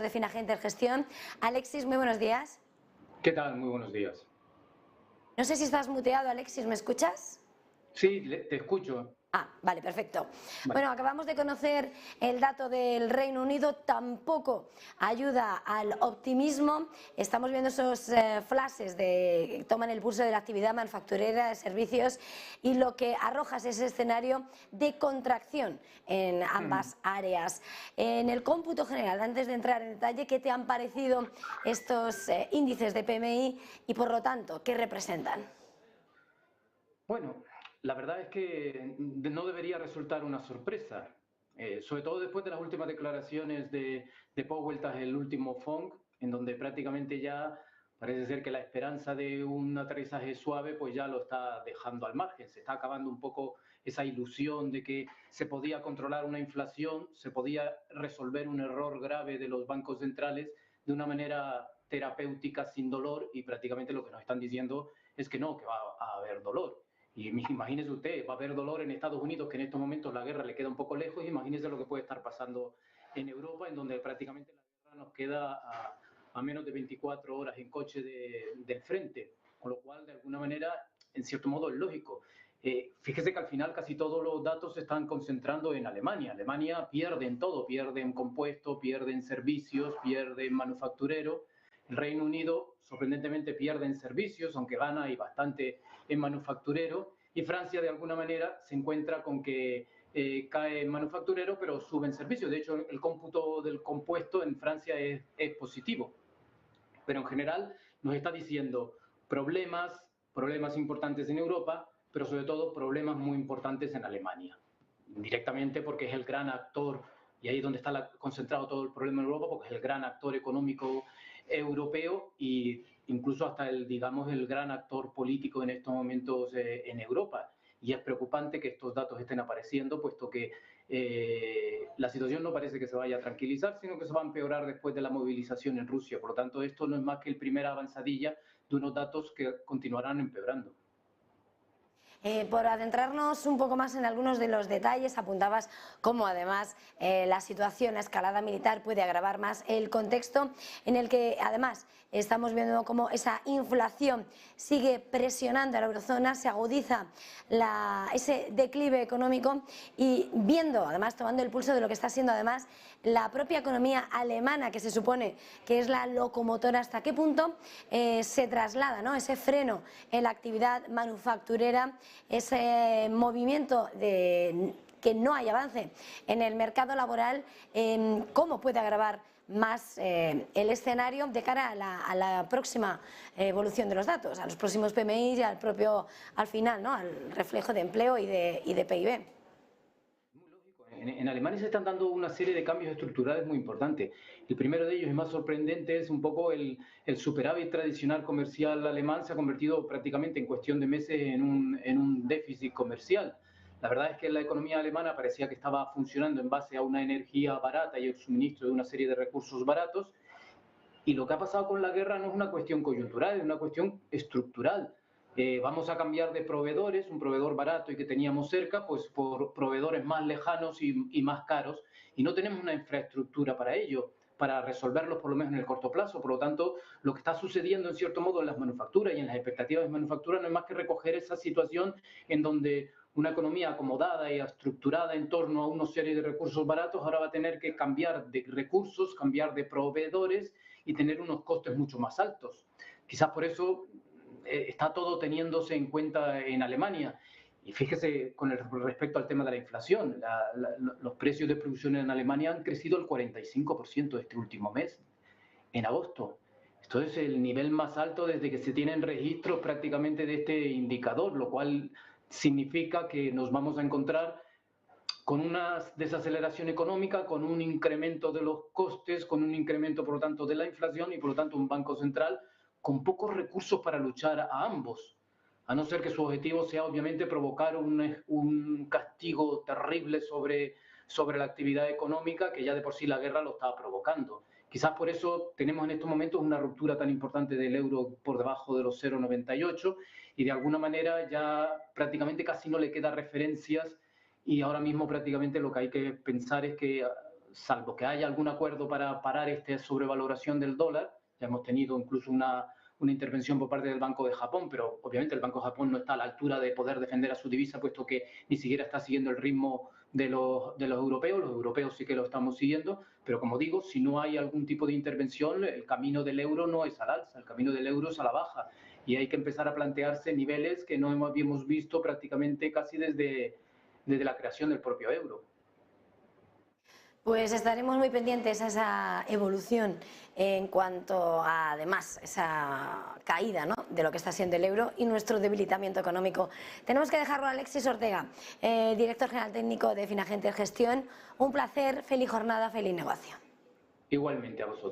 de Finaje Intergestión. Alexis, muy buenos días. ¿Qué tal? Muy buenos días. No sé si estás muteado, Alexis, ¿me escuchas? Sí, te escucho. Vale, perfecto. Vale. Bueno, acabamos de conocer el dato del Reino Unido, tampoco ayuda al optimismo. Estamos viendo esos flashes que toman el pulso de la actividad manufacturera, de servicios, y lo que arroja es ese escenario de contracción en ambas áreas. En el cómputo general, antes de entrar en detalle, ¿qué te han parecido estos índices de PMI y, por lo tanto, qué representan? Bueno, la verdad es que no debería resultar una sorpresa, sobre todo después de las últimas declaraciones de Powell tras el último FOMC, en donde prácticamente ya parece ser que la esperanza de un aterrizaje suave pues ya lo está dejando al margen. Se está acabando un poco esa ilusión de que se podía controlar una inflación, se podía resolver un error grave de los bancos centrales de una manera terapéutica sin dolor, y prácticamente lo que nos están diciendo es que no, que va a haber dolor. Y imagínese usted, va a haber dolor en Estados Unidos, que en estos momentos la guerra le queda un poco lejos. Imagínese lo que puede estar pasando en Europa, en donde prácticamente la guerra nos queda a menos de 24 horas en coche del frente. Con lo cual, de alguna manera, en cierto modo es lógico. Fíjese que al final casi todos los datos se están concentrando en Alemania. Alemania pierde en todo, pierde en compuesto, pierde en servicios, pierde en manufacturero. El Reino Unido, sorprendentemente, pierde en servicios, aunque gana y bastante en manufacturero, y Francia, de alguna manera, se encuentra con que cae en manufacturero, pero sube en servicios. De hecho, el cómputo del compuesto en Francia es positivo. Pero en general nos está diciendo problemas importantes en Europa, pero sobre todo problemas muy importantes en Alemania. Directamente porque es el gran actor, y ahí es donde está concentrado todo el problema en Europa, porque es el gran actor económico europeo e incluso hasta digamos, el gran actor político en estos momentos en Europa. Y es preocupante que estos datos estén apareciendo, puesto que la situación no parece que se vaya a tranquilizar, sino que se va a empeorar después de la movilización en Rusia. Por lo tanto, esto no es más que el primer avanzadilla de unos datos que continuarán empeorando. Por adentrarnos un poco más en algunos de los detalles, apuntabas cómo además la situación, la escalada militar puede agravar más el contexto en el que además estamos viendo cómo esa inflación sigue presionando a la eurozona, se agudiza ese declive económico, y viendo además, tomando el pulso de lo que está siendo además la propia economía alemana, que se supone que es la locomotora, hasta qué punto se traslada, ¿no?, ese freno en la actividad manufacturera, ese movimiento de que no hay avance en el mercado laboral, cómo puede agravar más el escenario de cara a la próxima evolución de los datos, a los próximos PMI y al final, ¿no?, al reflejo de empleo y de PIB. En Alemania se están dando una serie de cambios estructurales muy importantes. El primero de ellos y más sorprendente es un poco el superávit tradicional comercial alemán se ha convertido prácticamente en cuestión de meses en un déficit comercial. La verdad es que la economía alemana parecía que estaba funcionando en base a una energía barata y el suministro de una serie de recursos baratos, y lo que ha pasado con la guerra no es una cuestión coyuntural, es una cuestión estructural. Vamos a cambiar de proveedores, un proveedor barato y que teníamos cerca, pues por proveedores más lejanos y más caros, y no tenemos una infraestructura para ello, para resolverlos por lo menos en el corto plazo. Por lo tanto, lo que está sucediendo en cierto modo en las manufacturas y en las expectativas de manufactura no es más que recoger esa situación en donde una economía acomodada y estructurada en torno a una serie de recursos baratos ahora va a tener que cambiar de recursos, cambiar de proveedores y tener unos costes mucho más altos. Quizás por eso está todo teniéndose en cuenta en Alemania. Y fíjese, con respecto al tema de la inflación, los precios de producción en Alemania han crecido el 45% este último mes, en agosto. Esto es el nivel más alto desde que se tienen registros prácticamente de este indicador, lo cual significa que nos vamos a encontrar con una desaceleración económica, con un incremento de los costes, con un incremento, por lo tanto, de la inflación, y por lo tanto un banco central con pocos recursos para luchar a ambos, a no ser que su objetivo sea obviamente provocar un castigo terrible sobre la actividad económica, que ya de por sí la guerra lo estaba provocando. Quizás por eso tenemos en estos momentos una ruptura tan importante del euro por debajo de los 0,98, y de alguna manera ya prácticamente casi no le queda referencias, y ahora mismo prácticamente lo que hay que pensar es que salvo que haya algún acuerdo para parar esta sobrevaloración del dólar, ya hemos tenido incluso una intervención por parte del Banco de Japón, pero obviamente el Banco de Japón no está a la altura de poder defender a su divisa, puesto que ni siquiera está siguiendo el ritmo de los europeos sí que lo estamos siguiendo, pero como digo, si no hay algún tipo de intervención, el camino del euro no es al alza, el camino del euro es a la baja, y hay que empezar a plantearse niveles que no habíamos visto prácticamente casi desde la creación del propio euro. Pues estaremos muy pendientes a esa evolución en cuanto a, además, esa caída, ¿no?, de lo que está siendo el euro y nuestro debilitamiento económico. Tenemos que dejarlo a Alexis Ortega, director general técnico de Finagente Gestión. Un placer, feliz jornada, feliz negocio. Igualmente a vosotros.